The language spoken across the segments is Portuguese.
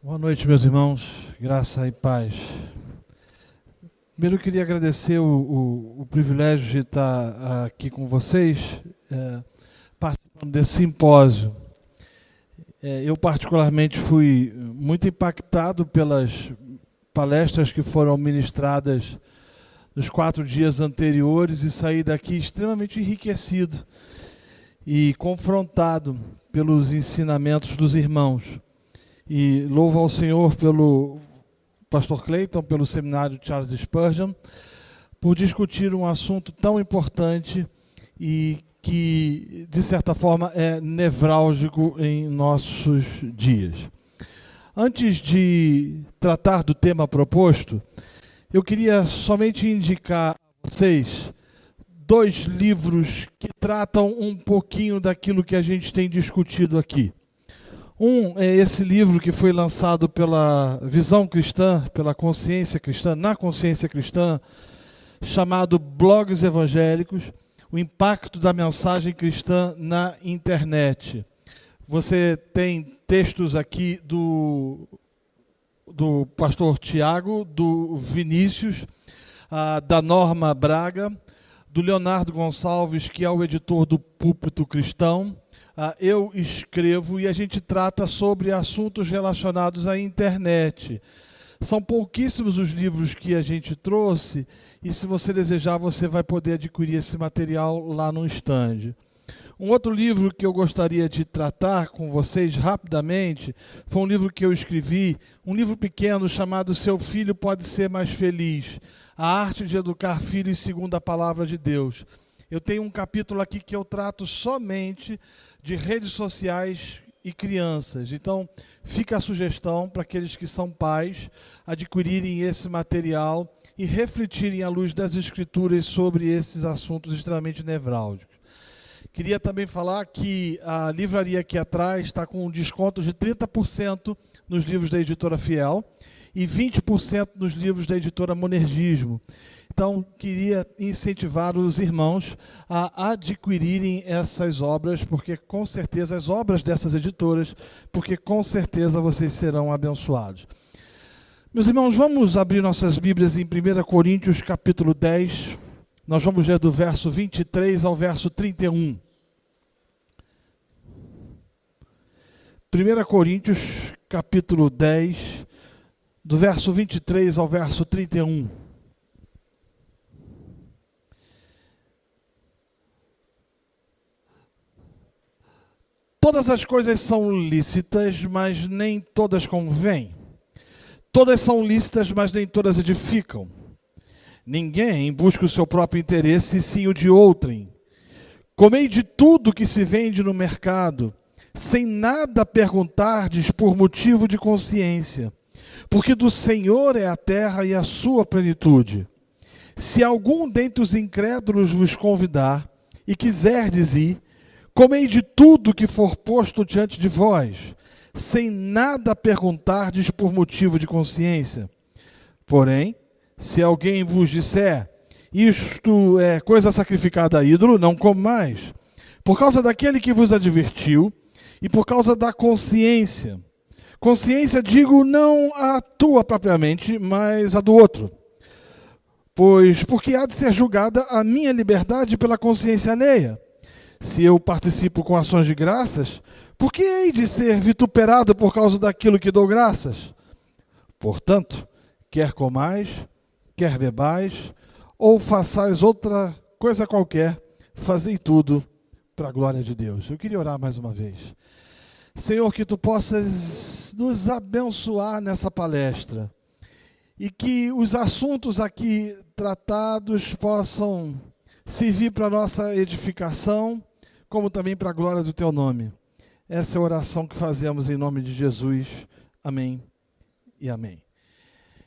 Boa noite, meus irmãos, graça e paz. Primeiro eu queria agradecer o privilégio de estar aqui com vocês, participando desse simpósio. Eu particularmente fui muito impactado pelas palestras que foram ministradas nos 4 dias anteriores e saí daqui extremamente enriquecido e confrontado pelos ensinamentos dos irmãos. E louvo ao Senhor pelo pastor Clayton, pelo seminário Charles Spurgeon, por discutir um assunto tão importante e que, de certa forma, é nevrálgico em nossos dias. Antes de tratar do tema proposto, eu queria somente indicar a vocês 2 livros que tratam um pouquinho daquilo que a gente tem discutido aqui. Um é esse livro que foi lançado pela Visão Cristã, pela Consciência Cristã, na Consciência Cristã, chamado Blogs Evangélicos, o impacto da mensagem cristã na internet. Você tem textos aqui do pastor Tiago, do Vinícius, da Norma Braga, do Leonardo Gonçalves, que é o editor do Púlpito Cristão. Eu escrevo e a gente trata sobre assuntos relacionados à internet. São pouquíssimos os livros que a gente trouxe e, se você desejar, você vai poder adquirir esse material lá no stand. Um outro livro que eu gostaria de tratar com vocês rapidamente foi um livro que eu escrevi, um livro pequeno chamado Seu Filho Pode Ser Mais Feliz, a arte de educar filhos segundo a palavra de Deus. Eu tenho um capítulo aqui que eu trato somente de redes sociais e crianças. Então, fica a sugestão para aqueles que são pais adquirirem esse material e refletirem à luz das Escrituras sobre esses assuntos extremamente nevrálgicos. Queria também falar que a livraria aqui atrás está com um desconto de 30% nos livros da Editora Fiel e 20% nos livros da Editora Monergismo. Então, queria incentivar os irmãos a adquirirem essas obras, porque com certeza, as obras dessas editoras, porque com certeza vocês serão abençoados. Meus irmãos, vamos abrir nossas Bíblias em 1 Coríntios, capítulo 10. Nós vamos ler do verso 23 ao verso 31. 1 Coríntios, capítulo 10, do verso 23 ao verso 31. Todas as coisas são lícitas, mas nem todas convêm. Todas são lícitas, mas nem todas edificam. Ninguém busca o seu próprio interesse, sim o de outrem. Comei de tudo que se vende no mercado, sem nada perguntardes por motivo de consciência, porque do Senhor é a terra e a sua plenitude. Se algum dentre os incrédulos vos convidar, e quiserdes ir, comei de tudo que for posto diante de vós, sem nada perguntardes por motivo de consciência. Porém, se alguém vos disser, isto é coisa sacrificada a ídolo, não comais, por causa daquele que vos advertiu, e por causa da consciência. Consciência, digo, não a tua propriamente, mas a do outro. Pois, porque há de ser julgada a minha liberdade pela consciência alheia. Se eu participo com ações de graças, por que hei de ser vituperado por causa daquilo que dou graças? Portanto, quer comais, quer bebais, ou façais outra coisa qualquer, fazei tudo para a glória de Deus. Eu queria orar mais uma vez. Senhor, que Tu possas nos abençoar nessa palestra e que os assuntos aqui tratados possam servir para a nossa edificação, como também para a glória do Teu nome. Essa é a oração que fazemos em nome de Jesus. Amém e amém.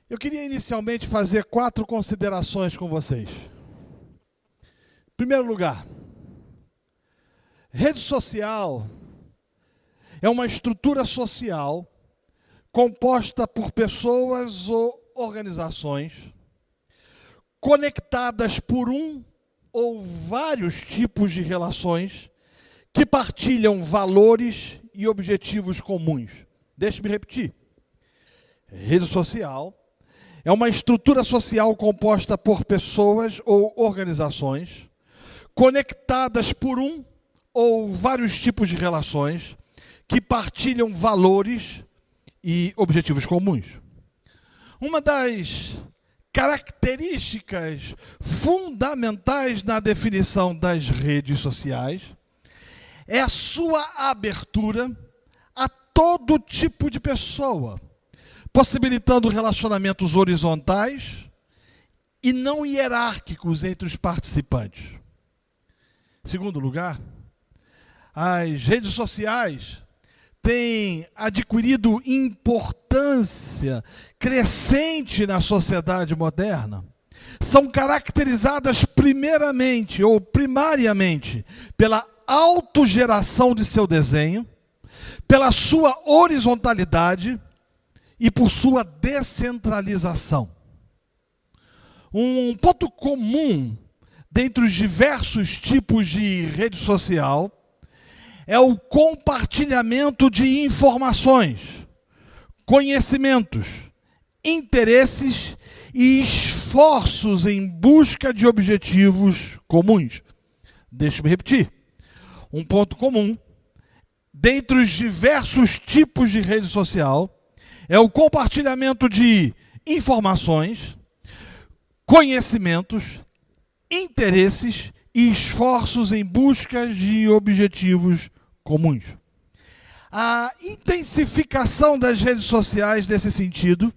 Eu queria inicialmente fazer 4 considerações com vocês. Em primeiro lugar, rede social é uma estrutura social composta por pessoas ou organizações conectadas por um ou vários tipos de relações que partilham valores e objetivos comuns. Deixe-me repetir. Rede social é uma estrutura social composta por pessoas ou organizações conectadas por um ou vários tipos de relações que partilham valores e objetivos comuns. Uma das características fundamentais na definição das redes sociais é a sua abertura a todo tipo de pessoa, possibilitando relacionamentos horizontais e não hierárquicos entre os participantes. Em segundo lugar, as redes sociais têm adquirido importância crescente na sociedade moderna. São caracterizadas primeiramente ou primariamente pela autogeração de seu desenho, pela sua horizontalidade e por sua descentralização. Um ponto comum dentre os diversos tipos de rede social é o compartilhamento de informações, conhecimentos, interesses e esforços em busca de objetivos comuns. Deixe-me repetir. Um ponto comum dentre os diversos tipos de rede social é o compartilhamento de informações, conhecimentos, interesses e esforços em busca de objetivos comuns. A intensificação das redes sociais nesse sentido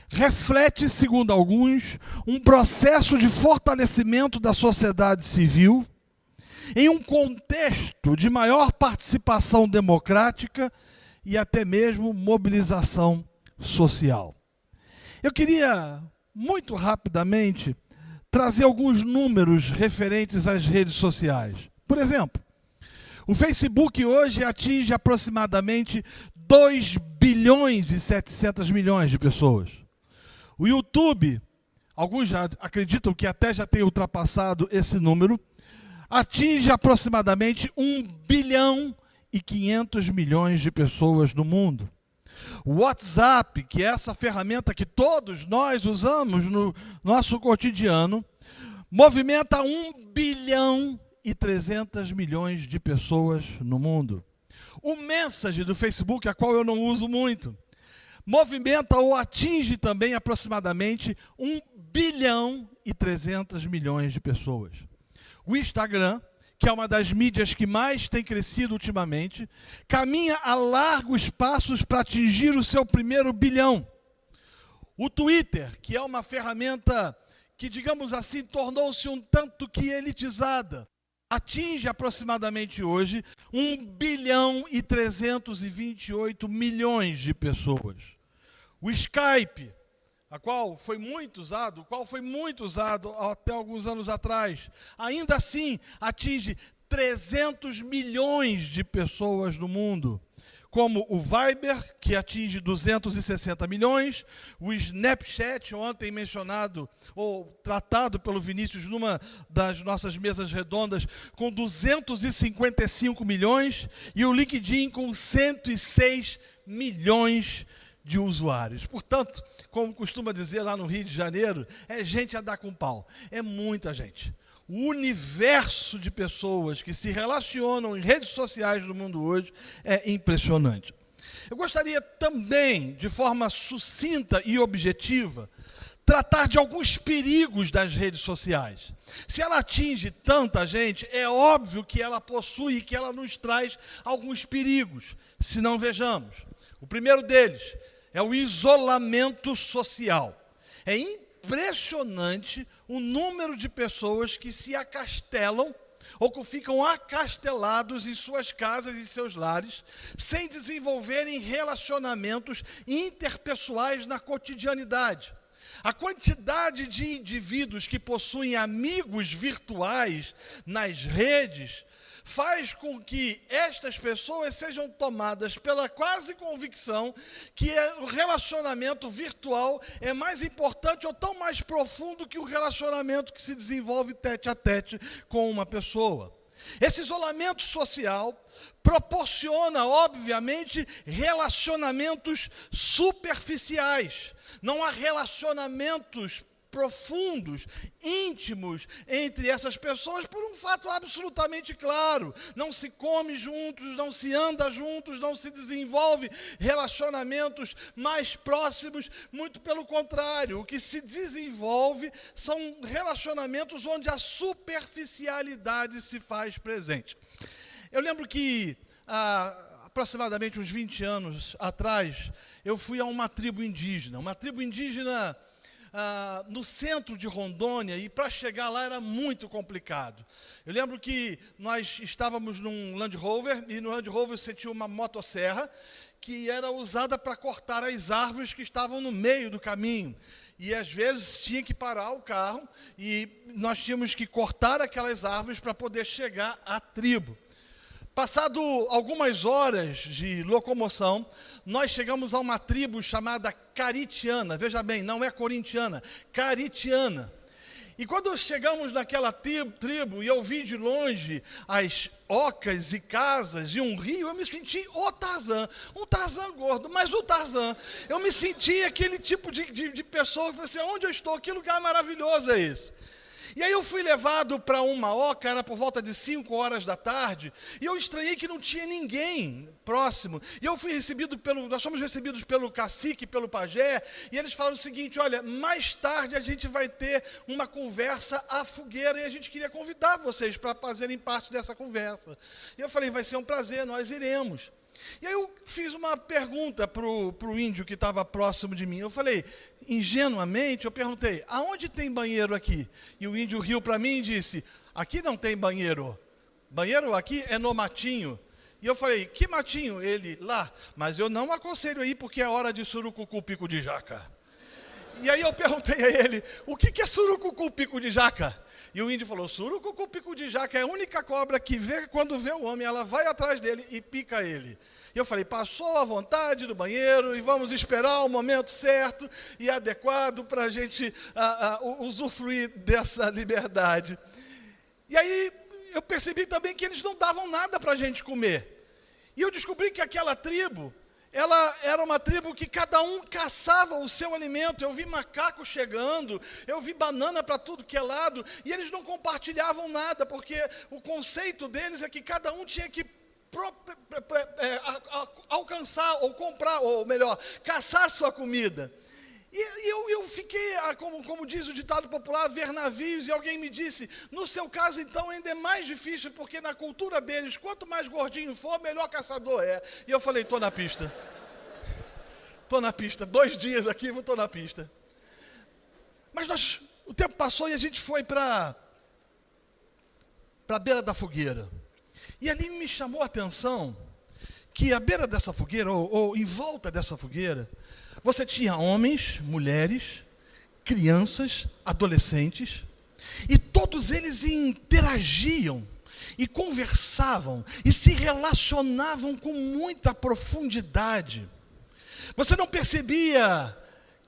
reflete, segundo alguns, um processo de fortalecimento da sociedade civil em um contexto de maior participação democrática e até mesmo mobilização social. Eu queria, muito rapidamente, trazer alguns números referentes às redes sociais. Por exemplo, o Facebook hoje atinge aproximadamente 2 bilhões e 700 milhões de pessoas. O YouTube, alguns já acreditam que até já tem ultrapassado esse número, atinge aproximadamente 1 bilhão e 500 milhões de pessoas no mundo. O WhatsApp, que é essa ferramenta que todos nós usamos no nosso cotidiano, movimenta 1 bilhão e 300 milhões de pessoas no mundo. O Messenger do Facebook, a qual eu não uso muito, movimenta ou atinge também aproximadamente 1 bilhão e 300 milhões de pessoas. O Instagram, que é uma das mídias que mais tem crescido ultimamente, caminha a largos passos para atingir o seu primeiro bilhão. O Twitter, que é uma ferramenta que, digamos assim, tornou-se um tanto que elitizada, atinge aproximadamente hoje 1 bilhão e 328 milhões de pessoas. O Skype, o qual foi muito usado até alguns anos atrás, ainda assim atinge 300 milhões de pessoas no mundo. Como o Viber, que atinge 260 milhões, o Snapchat, ontem mencionado ou tratado pelo Vinícius numa das nossas mesas redondas, com 255 milhões, e o LinkedIn com 106 milhões de usuários. Portanto, como costuma dizer lá no Rio de Janeiro, é gente a dar com pau. É muita gente. O universo de pessoas que se relacionam em redes sociais no mundo hoje é impressionante. Eu gostaria também, de forma sucinta e objetiva, tratar de alguns perigos das redes sociais. Se ela atinge tanta gente, é óbvio que ela possui e que ela nos traz alguns perigos, se não vejamos. O primeiro deles é o isolamento social. É impressionante o número de pessoas que se acastelam ou que ficam acastelados em suas casas e seus lares, sem desenvolverem relacionamentos interpessoais na cotidianidade. A quantidade de indivíduos que possuem amigos virtuais nas redes faz com que estas pessoas sejam tomadas pela quase convicção que o relacionamento virtual é mais importante ou tão mais profundo que o relacionamento que se desenvolve tete a tete com uma pessoa. Esse isolamento social proporciona, obviamente, relacionamentos superficiais. Não há relacionamentos profundos, íntimos entre essas pessoas por um fato absolutamente claro. Não se come juntos, não se anda juntos, não se desenvolve relacionamentos mais próximos, muito pelo contrário. O que se desenvolve são relacionamentos onde a superficialidade se faz presente. Eu lembro que aproximadamente uns 20 anos atrás, eu fui a uma tribo indígena no centro de Rondônia, e para chegar lá era muito complicado. Eu lembro que nós estávamos num Land Rover, e no Land Rover você tinha uma motosserra que era usada para cortar as árvores que estavam no meio do caminho. E às vezes tinha que parar o carro e nós tínhamos que cortar aquelas árvores para poder chegar à tribo. Passado algumas horas de locomoção, nós chegamos a uma tribo chamada Caritiana. Veja bem, não é corintiana, Caritiana. E quando chegamos naquela tribo e eu vi de longe as ocas e casas e um rio, eu me senti o Tarzan, um Tarzan gordo, mas o Tarzan. Eu me senti aquele tipo de pessoa que falou assim, onde eu estou? Que lugar maravilhoso é esse? E aí eu fui levado para uma oca, era por volta de 5 horas da tarde, e eu estranhei que não tinha ninguém próximo. E eu fui nós fomos recebidos pelo cacique, pelo pajé, e eles falaram o seguinte, olha, mais tarde a gente vai ter uma conversa à fogueira, e a gente queria convidar vocês para fazerem parte dessa conversa. E eu falei, vai ser um prazer, nós iremos. E aí eu fiz uma pergunta para o índio que estava próximo de mim. Eu falei, ingenuamente, eu perguntei, aonde tem banheiro aqui? E o índio riu para mim e disse, aqui não tem banheiro. Banheiro aqui é no matinho. E eu falei, que matinho? Ele, lá. Mas eu não aconselho aí porque é hora de surucucu pico de jaca. E aí eu perguntei a ele, o que é surucucu pico de jaca? E o índio falou, surucucu pico de jaca é a única cobra que quando vê o homem, ela vai atrás dele e pica ele. E eu falei, passou à vontade do banheiro e vamos esperar o momento certo e adequado para a gente usufruir dessa liberdade. E aí eu percebi também que eles não davam nada para a gente comer. E eu descobri que aquela tribo, ela era uma tribo que cada um caçava o seu alimento. Eu vi macaco chegando, eu vi banana para tudo que é lado, e eles não compartilhavam nada, porque o conceito deles é que cada um tinha que alcançar, ou comprar, ou melhor, caçar a sua comida. E eu fiquei, como diz o ditado popular, ver navios, e alguém me disse, no seu caso então ainda é mais difícil, porque na cultura deles, quanto mais gordinho for, melhor caçador é. E eu falei, estou na pista. Estou na pista, 2 dias aqui, estou na pista. Mas o tempo passou e a gente foi para a beira da fogueira. E ali me chamou a atenção que à beira dessa fogueira, ou em volta dessa fogueira, você tinha homens, mulheres, crianças, adolescentes, e todos eles interagiam, e conversavam, e se relacionavam com muita profundidade. Você não percebia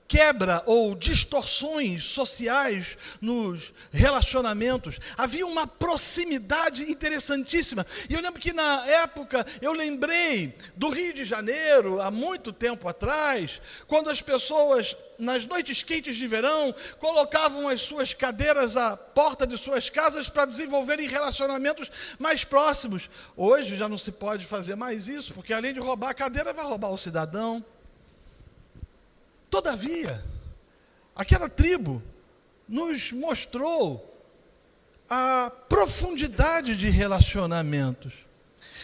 quebra ou distorções sociais nos relacionamentos. Havia uma proximidade interessantíssima. E eu lembro que na época, eu lembrei do Rio de Janeiro, há muito tempo atrás, quando as pessoas, nas noites quentes de verão, colocavam as suas cadeiras à porta de suas casas para desenvolverem relacionamentos mais próximos. Hoje já não se pode fazer mais isso, porque além de roubar a cadeira, vai roubar o cidadão. Todavia, aquela tribo nos mostrou a profundidade de relacionamentos.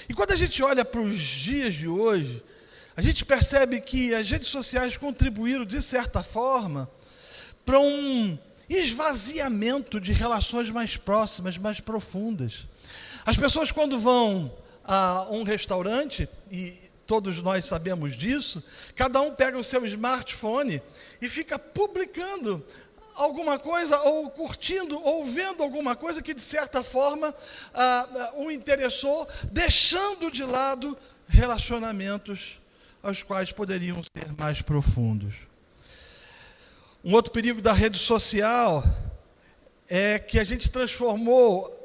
E quando a gente olha para os dias de hoje, a gente percebe que as redes sociais contribuíram, de certa forma, para um esvaziamento de relações mais próximas, mais profundas. As pessoas, quando vão a um restaurante, e todos nós sabemos disso, cada um pega o seu smartphone e fica publicando alguma coisa, ou curtindo, ou vendo alguma coisa que de certa forma o interessou, deixando de lado relacionamentos aos quais poderiam ser mais profundos. Um outro perigo da rede social é que a gente transformou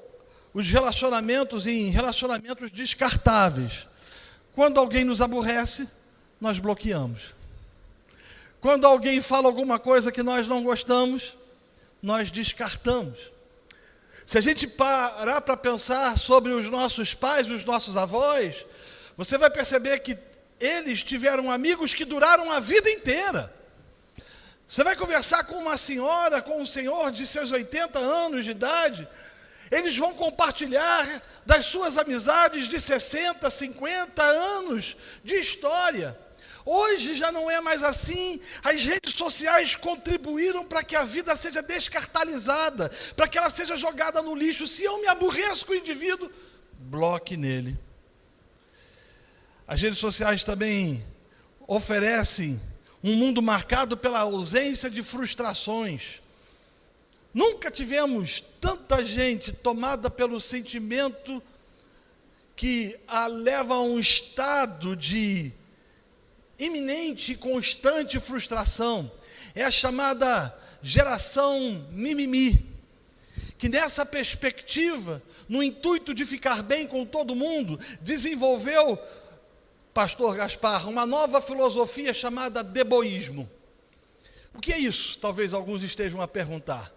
os relacionamentos em relacionamentos descartáveis. Quando alguém nos aborrece, nós bloqueamos. Quando alguém fala alguma coisa que nós não gostamos, nós descartamos. Se a gente parar para pensar sobre os nossos pais, os nossos avós, você vai perceber que eles tiveram amigos que duraram a vida inteira. Você vai conversar com uma senhora, com um senhor de seus 80 anos de idade, eles vão compartilhar das suas amizades de 60, 50 anos de história. Hoje já não é mais assim. As redes sociais contribuíram para que a vida seja descartalizada, para que ela seja jogada no lixo. Se eu me aborreço com o indivíduo, bloque nele. As redes sociais também oferecem um mundo marcado pela ausência de frustrações. Nunca tivemos tanta gente tomada pelo sentimento que a leva a um estado de iminente e constante frustração. É a chamada geração mimimi, que nessa perspectiva, no intuito de ficar bem com todo mundo, desenvolveu, pastor Gaspar, uma nova filosofia chamada deboísmo. O que é isso? Talvez alguns estejam a perguntar.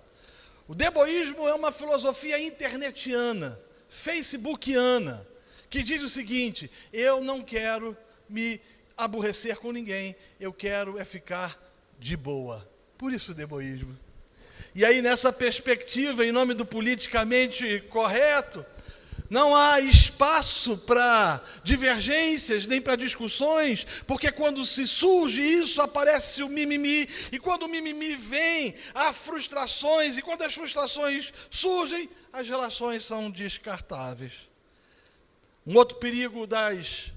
O deboísmo é uma filosofia internetiana, facebookiana, que diz o seguinte: eu não quero me aborrecer com ninguém, eu quero é ficar de boa. Por isso o deboísmo. E aí, nessa perspectiva, em nome do politicamente correto, não há espaço para divergências, nem para discussões, porque quando se surge isso, aparece o mimimi, e quando o mimimi vem, há frustrações, e quando as frustrações surgem, as relações são descartáveis. Um outro perigo das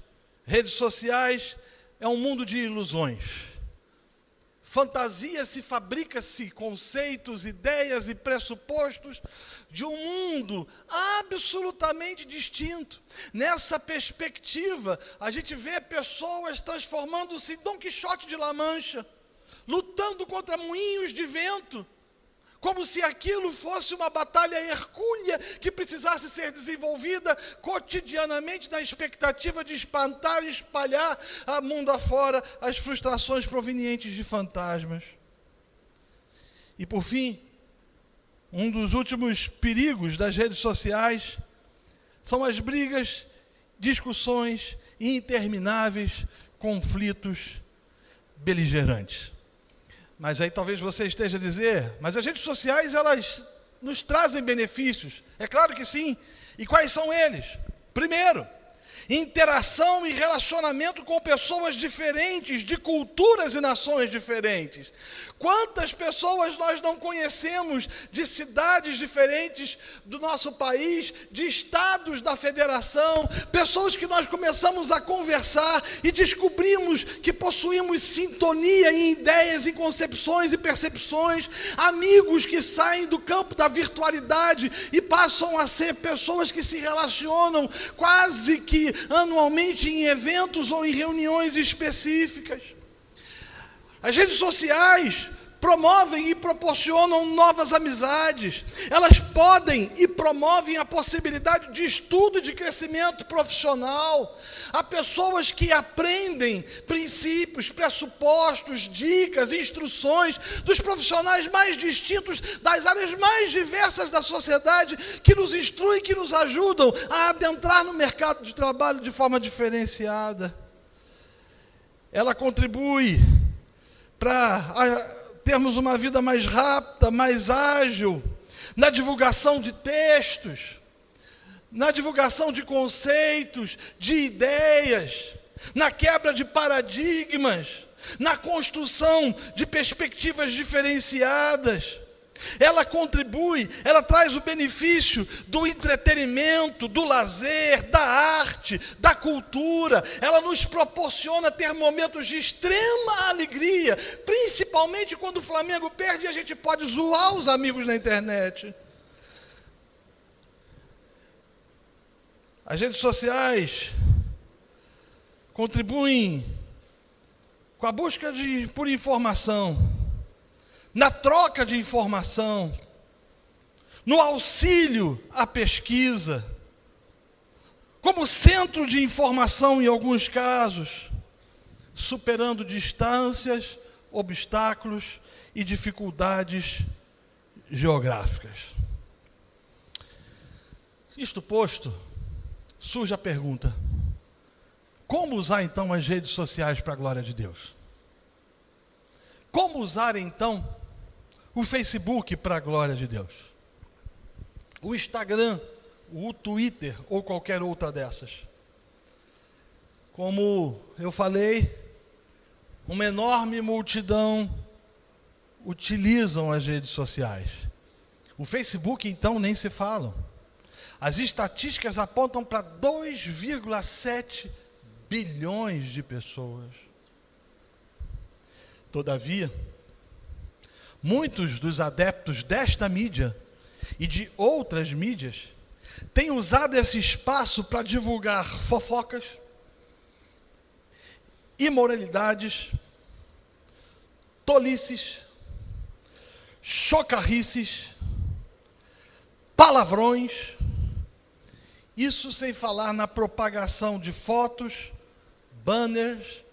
redes sociais é um mundo de ilusões. Fantasia-se, fabrica-se conceitos, ideias e pressupostos de um mundo absolutamente distinto. Nessa perspectiva, a gente vê pessoas transformando-se em Dom Quixote de La Mancha, lutando contra moinhos de vento, como se aquilo fosse uma batalha hercúlea que precisasse ser desenvolvida cotidianamente na expectativa de espantar e espalhar a mundo afora as frustrações provenientes de fantasmas. E por fim, um dos últimos perigos das redes sociais são as brigas, discussões e intermináveis conflitos beligerantes. Mas aí talvez você esteja a dizer, mas as redes sociais, elas nos trazem benefícios. É claro que sim. E quais são eles? Primeiro, interação e relacionamento com pessoas diferentes, de culturas e nações diferentes. Quantas pessoas nós não conhecemos de cidades diferentes do nosso país, de estados da federação, pessoas que nós começamos a conversar e descobrimos que possuímos sintonia em ideias, em concepções e percepções, amigos que saem do campo da virtualidade e passam a ser pessoas que se relacionam quase que anualmente em eventos ou em reuniões específicas. As redes sociais promovem e proporcionam novas amizades. Elas podem e promovem a possibilidade de estudo e de crescimento profissional. Há pessoas que aprendem princípios, pressupostos, dicas, instruções dos profissionais mais distintos, das áreas mais diversas da sociedade, que nos instruem, que nos ajudam a adentrar no mercado de trabalho de forma diferenciada. Ela contribui para termos uma vida mais rápida, mais ágil, na divulgação de textos, na divulgação de conceitos, de ideias, na quebra de paradigmas, na construção de perspectivas diferenciadas. Ela contribui, ela traz o benefício do entretenimento, do lazer, da arte, da cultura. Ela nos proporciona ter momentos de extrema alegria, principalmente quando o Flamengo perde e a gente pode zoar os amigos na internet. As redes sociais contribuem com a busca por informação, na troca de informação. no auxílio à pesquisa, como centro de informação em alguns casos, superando distâncias, obstáculos e dificuldades geográficas. Isto posto, surge a pergunta: como usar então as redes sociais para a glória de Deus? Como usar então o Facebook para a glória de Deus? O Instagram, o Twitter ou qualquer outra dessas? Como eu falei, uma enorme multidão utilizam as redes sociais. O Facebook então nem se fala. As estatísticas apontam para 2,7 bilhões de pessoas. Todavia, muitos dos adeptos desta mídia e de outras mídias têm usado esse espaço para divulgar fofocas, imoralidades, tolices, chocarrices, palavrões, isso sem falar na propagação de fotos, banners,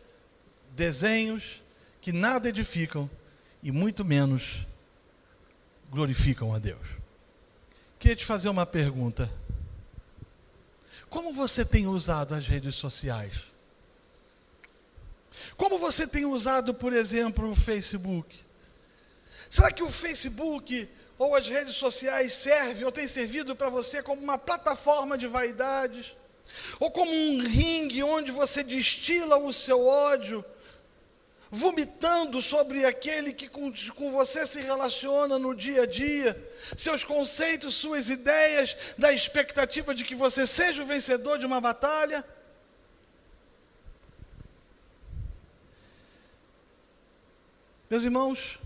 desenhos que nada edificam e muito menos glorificam a Deus. Queria te fazer uma pergunta. Como você tem usado as redes sociais? Como você tem usado, por exemplo, o Facebook? Será que o Facebook ou as redes sociais servem ou tem servido para você como uma plataforma de vaidades? Ou como um ringue onde você destila o seu ódio, vomitando sobre aquele que com você se relaciona no dia a dia, seus conceitos, suas ideias, da expectativa de que você seja o vencedor de uma batalha? Meus irmãos,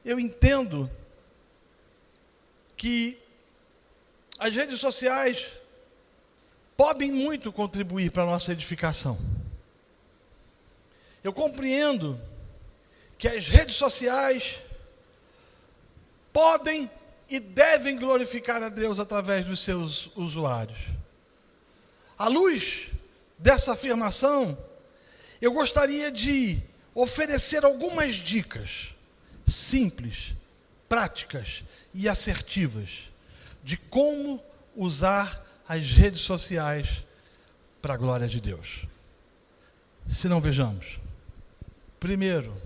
eu entendo que as redes sociais podem muito contribuir para a nossa edificação. Eu compreendo que as redes sociais podem e devem glorificar a Deus através dos seus usuários. À luz dessa afirmação, eu gostaria de oferecer algumas dicas simples, práticas e assertivas de como usar as redes sociais para a glória de Deus. Se não, vejamos. Primeiro,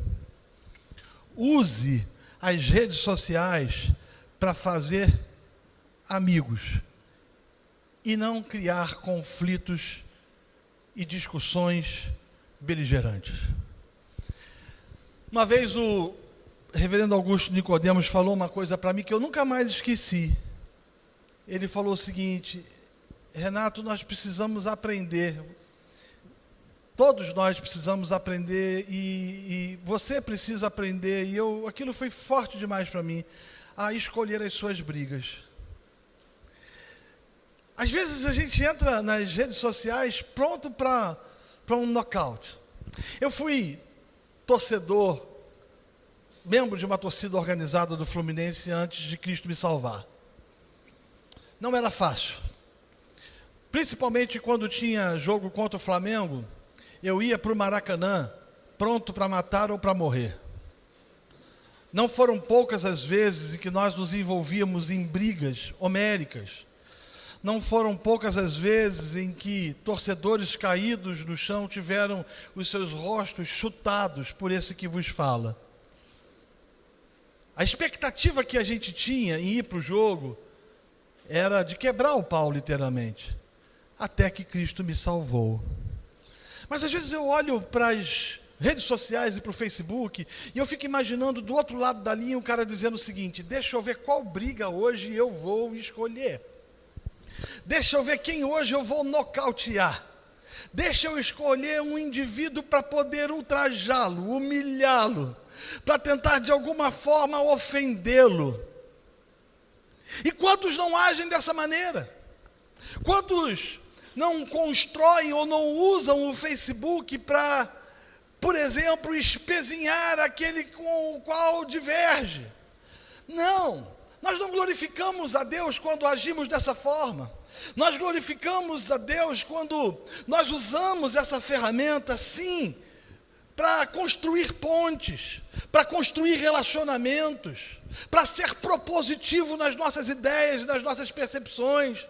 use as redes sociais para fazer amigos e não criar conflitos e discussões beligerantes. Uma vez o reverendo Augusto Nicodemos falou uma coisa para mim que eu nunca mais esqueci. Ele falou o seguinte: Renato, nós precisamos aprender. Todos nós precisamos aprender e você precisa aprender, e aquilo foi forte demais para mim, a escolher as suas brigas. Às vezes a gente entra nas redes sociais pronto para um nocaute. Eu fui torcedor, membro de uma torcida organizada do Fluminense antes de Cristo me salvar. Não era fácil. Principalmente quando tinha jogo contra o Flamengo, eu ia para o Maracanã, pronto para matar ou para morrer. Não foram poucas as vezes em que nós nos envolvíamos em brigas homéricas. Não foram poucas as vezes em que torcedores caídos no chão tiveram os seus rostos chutados por esse que vos fala. A expectativa que a gente tinha em ir para o jogo era de quebrar o pau, literalmente, até que Cristo me salvou. Mas às vezes eu olho para as redes sociais e para o Facebook e eu fico imaginando do outro lado da linha um cara dizendo o seguinte: deixa eu ver qual briga hoje eu vou escolher. Deixa eu ver quem hoje eu vou nocautear. Deixa eu escolher um indivíduo para poder ultrajá-lo, humilhá-lo, para tentar de alguma forma ofendê-lo. E quantos não agem dessa maneira? Quantos não constroem ou não usam o Facebook para, por exemplo, espezinhar aquele com o qual diverge? Não Nós não glorificamos a Deus quando agimos dessa forma. Nós glorificamos a Deus quando nós usamos essa ferramenta, sim, para construir pontes, para construir relacionamentos, para ser propositivo nas nossas ideias, nas nossas percepções.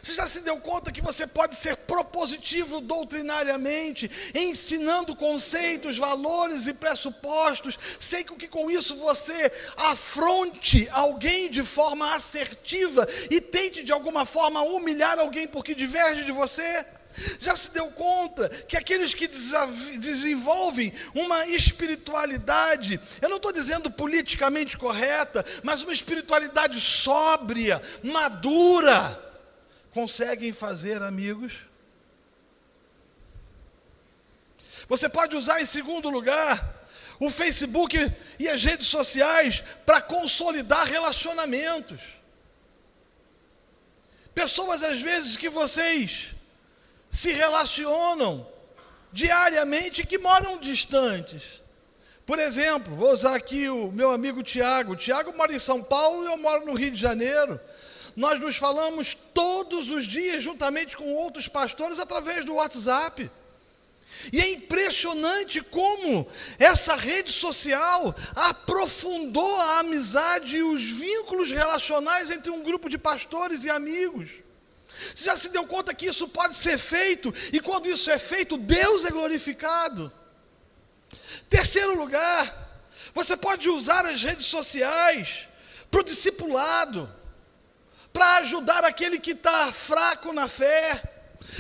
Você já se deu conta que você pode ser propositivo doutrinariamente, ensinando conceitos, valores e pressupostos, sem que com isso você afronte alguém de forma assertiva e tente de alguma forma humilhar alguém porque diverge de você? Já se deu conta que aqueles que desenvolvem uma espiritualidade, eu não estou dizendo politicamente correta, mas uma espiritualidade sóbria, madura, conseguem fazer amigos? Você pode usar, em segundo lugar, o Facebook e as redes sociais para consolidar relacionamentos. Pessoas, às vezes, que vocês se relacionam diariamente e que moram distantes. Por exemplo, vou usar aqui o meu amigo Tiago. O Tiago mora em São Paulo e eu moro no Rio de Janeiro. Nós nos falamos todos os dias, juntamente com outros pastores, através do WhatsApp. E é impressionante como essa rede social aprofundou a amizade e os vínculos relacionais entre um grupo de pastores e amigos. Você já se deu conta que isso pode ser feito, e quando isso é feito, Deus é glorificado? Terceiro lugar, você pode usar as redes sociais para o discipulado, para ajudar aquele que está fraco na fé,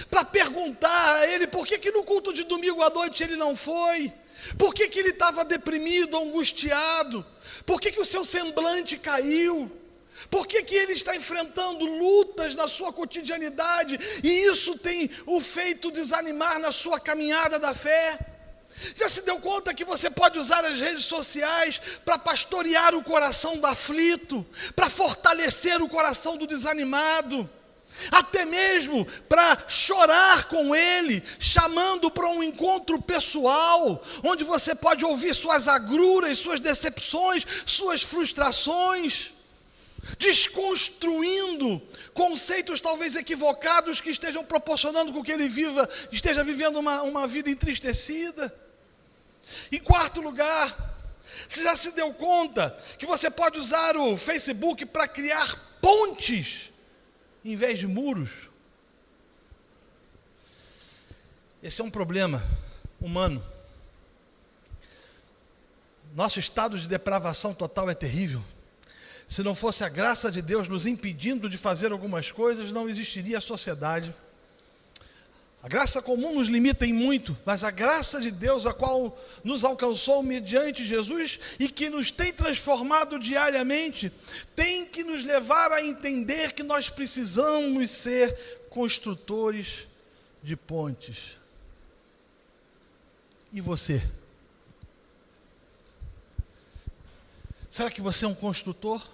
para perguntar a ele por que no culto de domingo à noite ele não foi, por que ele estava deprimido, angustiado, por que o seu semblante caiu, por que ele está enfrentando lutas na sua cotidianidade, e isso tem o feito desanimar na sua caminhada da fé. Já se deu conta que você pode usar as redes sociais para pastorear o coração do aflito, para fortalecer o coração do desanimado, até mesmo para chorar com ele, chamando para um encontro pessoal, onde você pode ouvir suas agruras, suas decepções, suas frustrações, desconstruindo conceitos talvez equivocados que estejam proporcionando com que ele esteja vivendo uma vida entristecida. Em quarto lugar, você já se deu conta que você pode usar o Facebook para criar pontes em vez de muros? Esse é um problema humano. Nosso estado de depravação total é terrível. Se não fosse a graça de Deus nos impedindo de fazer algumas coisas, não existiria a sociedade. A graça comum nos limita em muito, mas a graça de Deus, a qual nos alcançou mediante Jesus e que nos tem transformado diariamente, tem que nos levar a entender que nós precisamos ser construtores de pontes. E você? Será que você é um construtor?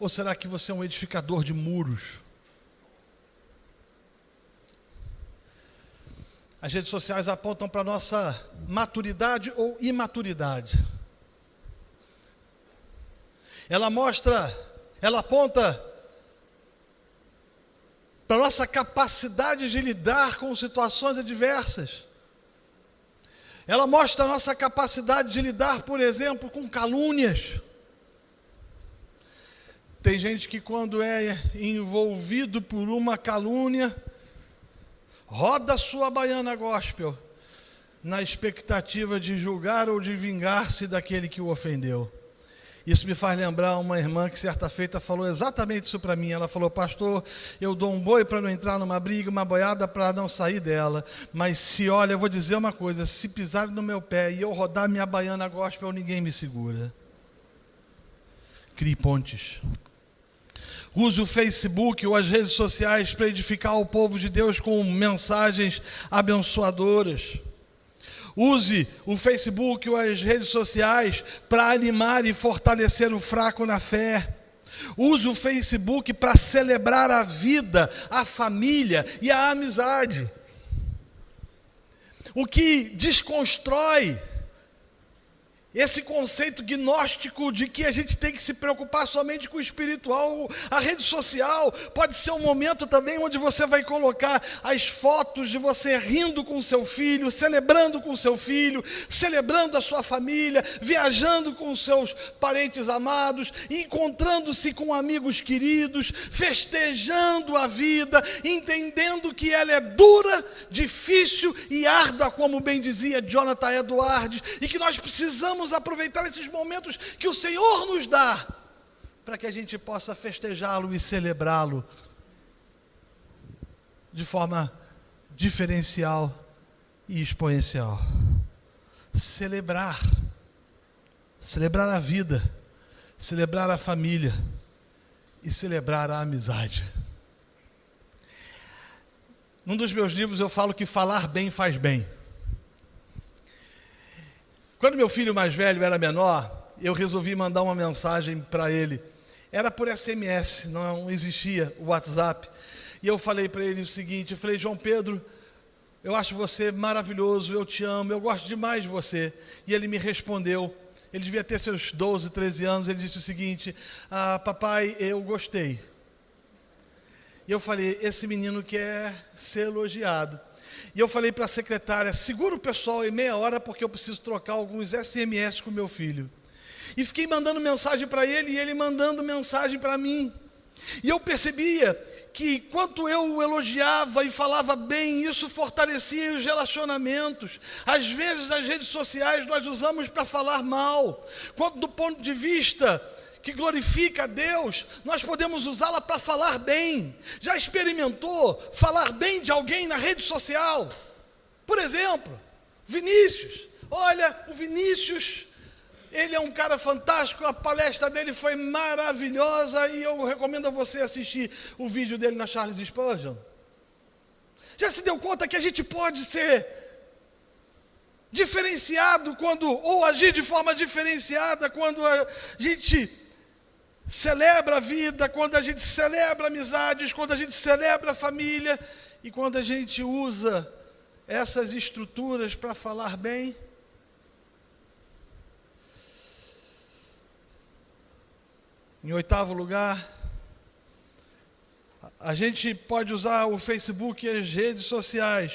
Ou será que você é um edificador de muros? As redes sociais apontam para a nossa maturidade ou imaturidade. Ela aponta para a nossa capacidade de lidar com situações adversas. Ela mostra a nossa capacidade de lidar, por exemplo, com calúnias. Tem gente que, quando é envolvido por uma calúnia, roda a sua baiana gospel na expectativa de julgar ou de vingar-se daquele que o ofendeu. Isso me faz lembrar uma irmã que certa feita falou exatamente isso para mim. Ela falou: pastor, eu dou um boi para não entrar numa briga, uma boiada para não sair dela, mas olha, eu vou dizer uma coisa, se pisar no meu pé e eu rodar minha baiana gospel, ninguém me segura. Crie pontes. Use o Facebook ou as redes sociais para edificar o povo de Deus com mensagens abençoadoras. Use o Facebook ou as redes sociais para animar e fortalecer o fraco na fé. Use o Facebook para celebrar a vida, a família e a amizade. O que desconstrói esse conceito gnóstico de que a gente tem que se preocupar somente com o espiritual. A rede social pode ser um momento também onde você vai colocar as fotos de você rindo com o seu filho, celebrando com o seu filho, celebrando a sua família, viajando com os seus parentes amados, encontrando-se com amigos queridos, festejando a vida, entendendo que ela é dura, difícil e árdua, como bem dizia Jonathan Edwards, e que nós precisamos aproveitar esses momentos que o Senhor nos dá, para que a gente possa festejá-lo e celebrá-lo de forma diferencial e exponencial. Celebrar a vida, celebrar a família e celebrar a amizade. Num dos meus livros eu falo que falar bem faz bem. Quando meu filho mais velho era menor, eu resolvi mandar uma mensagem para ele. Era por SMS, não existia o WhatsApp. E eu falei para ele o seguinte, eu falei: João Pedro, eu acho você maravilhoso, eu te amo, eu gosto demais de você. E ele me respondeu, ele devia ter seus 12, 13 anos, ele disse o seguinte: papai, eu gostei. E eu falei: esse menino quer ser elogiado. E eu falei para a secretária: segura o pessoal em meia hora, porque eu preciso trocar alguns SMS com meu filho. E fiquei mandando mensagem para ele, e ele mandando mensagem para mim. E eu percebia que quanto eu elogiava e falava bem, isso fortalecia os relacionamentos. Às vezes as redes sociais nós usamos para falar mal, quanto do ponto de vista que glorifica a Deus, nós podemos usá-la para falar bem. Já experimentou falar bem de alguém na rede social? Por exemplo, Vinícius. Olha, o Vinícius, ele é um cara fantástico, a palestra dele foi maravilhosa e eu recomendo a você assistir o vídeo dele na Charles Spurgeon. Já se deu conta que a gente pode ser diferenciado ou agir de forma diferenciada quando a gente celebra a vida, quando a gente celebra amizades, quando a gente celebra a família e quando a gente usa essas estruturas para falar bem? Em 8º lugar, a gente pode usar o Facebook e as redes sociais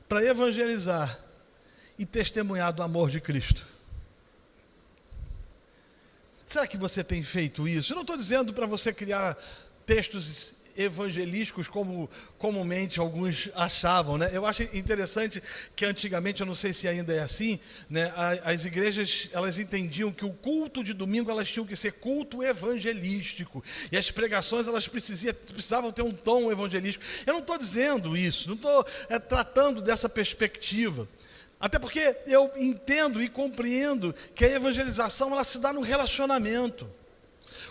para evangelizar e testemunhar do amor de Cristo. Será que você tem feito isso? Eu não estou dizendo para você criar textos evangelísticos como comumente alguns achavam, né? Eu acho interessante que antigamente, eu não sei se ainda é assim, né? As igrejas, elas entendiam que o culto de domingo, elas tinham que ser culto evangelístico, e as pregações, elas precisavam ter um tom evangelístico. Eu não estou dizendo isso, não estou tratando dessa perspectiva. Até porque eu entendo e compreendo que a evangelização, ela se dá no relacionamento.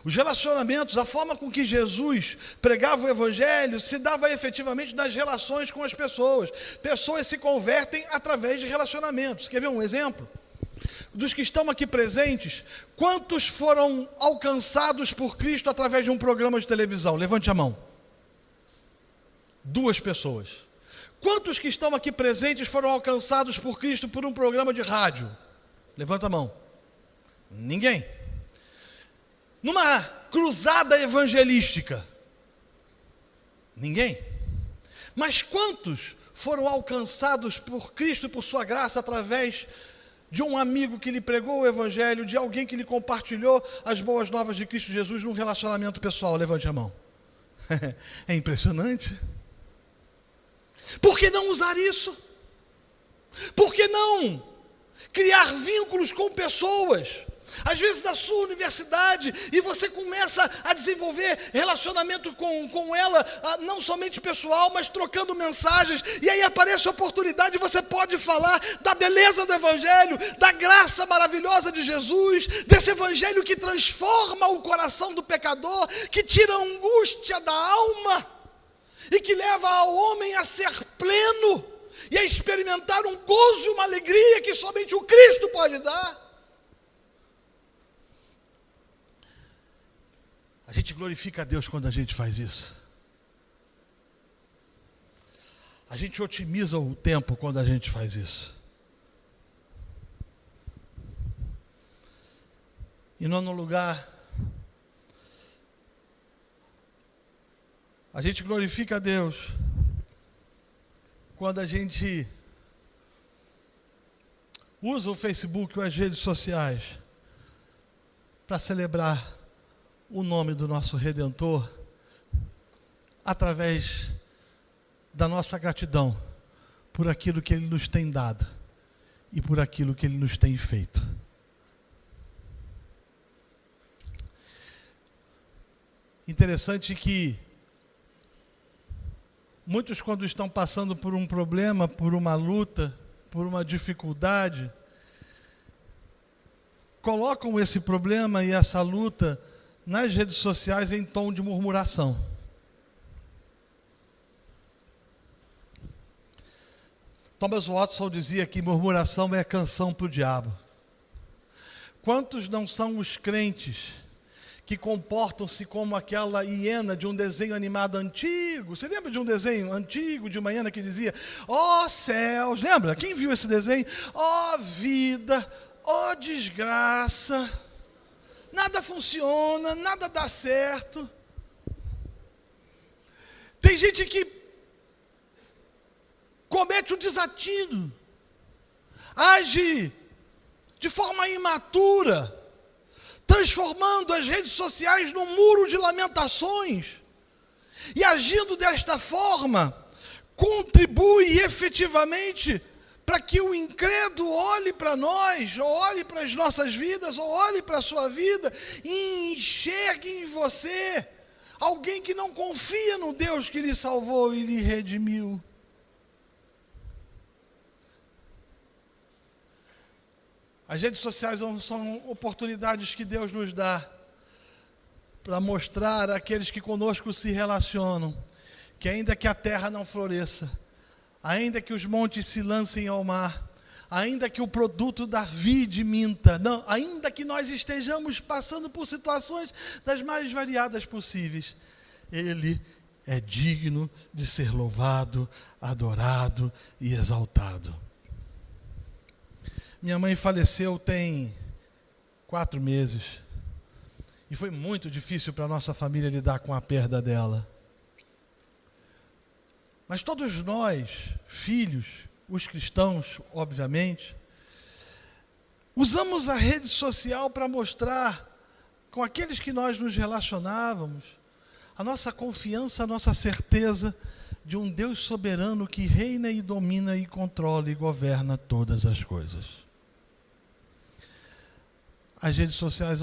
Os relacionamentos, a forma com que Jesus pregava o evangelho, se dava efetivamente nas relações com as pessoas. Pessoas se convertem através de relacionamentos. Quer ver um exemplo? Dos que estão aqui presentes, quantos foram alcançados por Cristo através de um programa de televisão? Levante a mão. 2 pessoas. Quantos que estão aqui presentes foram alcançados por Cristo por um programa de rádio? Levanta a mão. Ninguém. Numa cruzada evangelística? Ninguém. Mas quantos foram alcançados por Cristo e por sua graça através de um amigo que lhe pregou o evangelho, de alguém que lhe compartilhou as boas novas de Cristo Jesus num relacionamento pessoal? Levante a mão. É impressionante. Por que não usar isso? Por que não criar vínculos com pessoas? Às vezes na sua universidade, e você começa a desenvolver relacionamento com ela, não somente pessoal, mas trocando mensagens, e aí aparece a oportunidade, e você pode falar da beleza do Evangelho, da graça maravilhosa de Jesus, desse Evangelho que transforma o coração do pecador, que tira a angústia da alma, e que leva ao homem a ser pleno, e a experimentar um gozo e uma alegria que somente o Cristo pode dar. A gente glorifica a Deus quando a gente faz isso. A gente otimiza o tempo quando a gente faz isso. Em nono lugar, a gente glorifica a Deus quando a gente usa o Facebook ou as redes sociais para celebrar o nome do nosso Redentor através da nossa gratidão por aquilo que Ele nos tem dado e por aquilo que Ele nos tem feito. Interessante que muitos, quando estão passando por um problema, por uma luta, por uma dificuldade, colocam esse problema e essa luta nas redes sociais em tom de murmuração. Thomas Watson dizia que murmuração é canção para o diabo. Quantos não são os crentes que comportam-se como aquela hiena de um desenho animado antigo? Você lembra de um desenho antigo de uma hiena que dizia: ó céus, lembra? Quem viu esse desenho? Ó vida, ó desgraça, nada funciona, nada dá certo. Tem gente que comete o desatino, age de forma imatura, transformando as redes sociais num muro de lamentações, e agindo desta forma, contribui efetivamente para que o incrédulo olhe para nós, ou olhe para as nossas vidas, ou olhe para a sua vida, e enxergue em você alguém que não confia no Deus que lhe salvou e lhe redimiu. As redes sociais são oportunidades que Deus nos dá para mostrar àqueles que conosco se relacionam que ainda que a terra não floresça, ainda que os montes se lancem ao mar, ainda que o produto da vide minta, não, ainda que nós estejamos passando por situações das mais variadas possíveis, Ele é digno de ser louvado, adorado e exaltado. Minha mãe faleceu tem 4 meses. E foi muito difícil para a nossa família lidar com a perda dela. Mas todos nós, filhos, os cristãos, obviamente, usamos a rede social para mostrar com aqueles que nós nos relacionávamos a nossa confiança, a nossa certeza de um Deus soberano que reina e domina e controla e governa todas as coisas. As redes sociais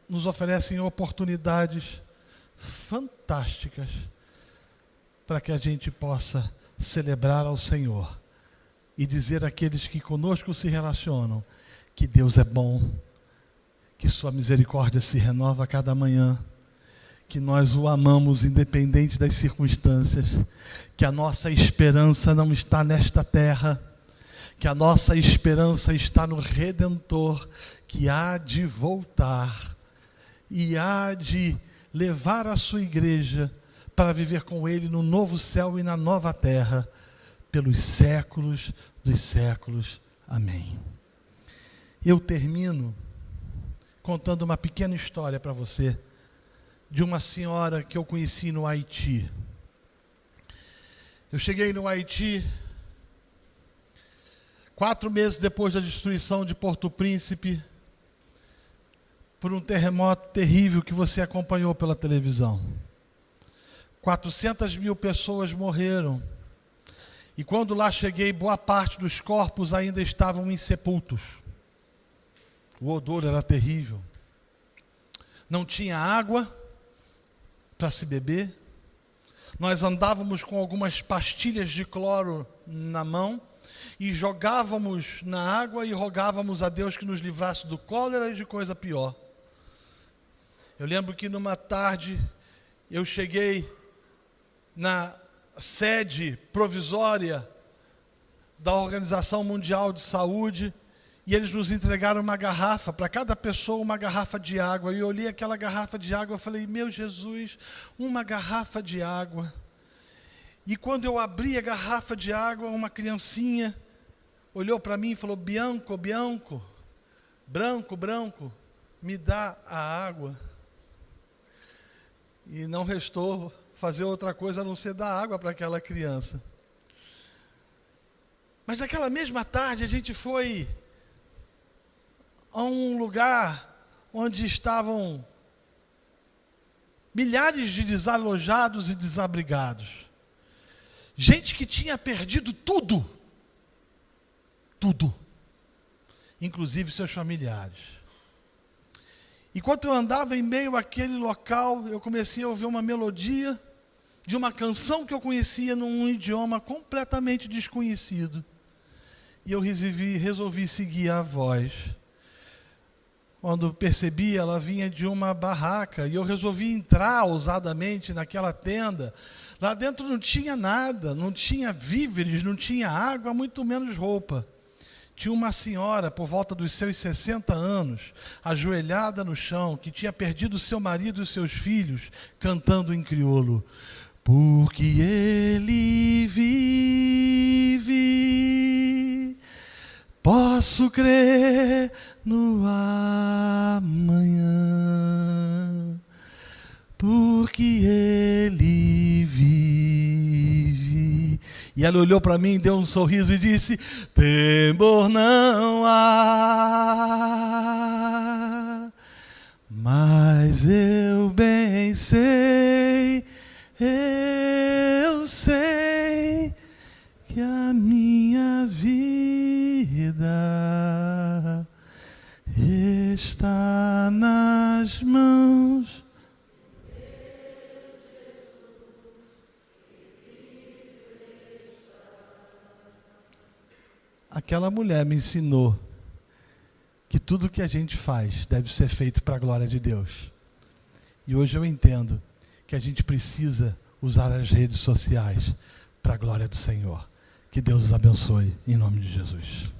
nos oferecem oportunidades fantásticas para que a gente possa celebrar ao Senhor e dizer àqueles que conosco se relacionam que Deus é bom, que sua misericórdia se renova a cada manhã, que nós o amamos independente das circunstâncias, que a nossa esperança não está nesta terra, que a nossa esperança está no Redentor, que há de voltar e há de levar a sua igreja para viver com Ele no novo céu e na nova terra, pelos séculos dos séculos. Amém. Eu termino contando uma pequena história para você, de uma senhora que eu conheci no Haiti. Eu cheguei no Haiti 4 meses depois da destruição de Porto Príncipe, por um terremoto terrível que você acompanhou pela televisão. 400 mil pessoas morreram. E quando lá cheguei, boa parte dos corpos ainda estavam insepultos. O odor era terrível. Não tinha água para se beber. Nós andávamos com algumas pastilhas de cloro na mão e jogávamos na água e rogávamos a Deus que nos livrasse do cólera e de coisa pior. Eu lembro que numa tarde eu cheguei na sede provisória da Organização Mundial de Saúde e eles nos entregaram uma garrafa, para cada pessoa uma garrafa de água. E eu olhei aquela garrafa de água e falei: meu Jesus, uma garrafa de água. E quando eu abri a garrafa de água, uma criancinha olhou para mim e falou: Bianco, Bianco, branco, branco. me dá a água. E não restou fazer outra coisa a não ser dar água para aquela criança. Mas naquela mesma tarde a gente foi a um lugar onde estavam milhares de desalojados e desabrigados. Gente que tinha perdido tudo. Tudo. Inclusive seus familiares. Enquanto eu andava em meio àquele local, eu comecei a ouvir uma melodia de uma canção que eu conhecia num idioma completamente desconhecido. E eu resolvi seguir a voz. Quando percebi, ela vinha de uma barraca, e eu resolvi entrar ousadamente naquela tenda. Lá dentro não tinha nada, não tinha víveres, não tinha água, muito menos roupa. Tinha uma senhora, por volta dos seus 60 anos, ajoelhada no chão, que tinha perdido seu marido e seus filhos, cantando em crioulo. Porque ele vive, posso crer no amanhã, porque ele vive. E ela olhou para mim, deu um sorriso e disse: temor não há, mas eu bem sei, eu sei que a minha vida está nas mãos. Aquela mulher me ensinou que tudo que a gente faz deve ser feito para a glória de Deus. E hoje eu entendo que a gente precisa usar as redes sociais para a glória do Senhor. Que Deus os abençoe, em nome de Jesus.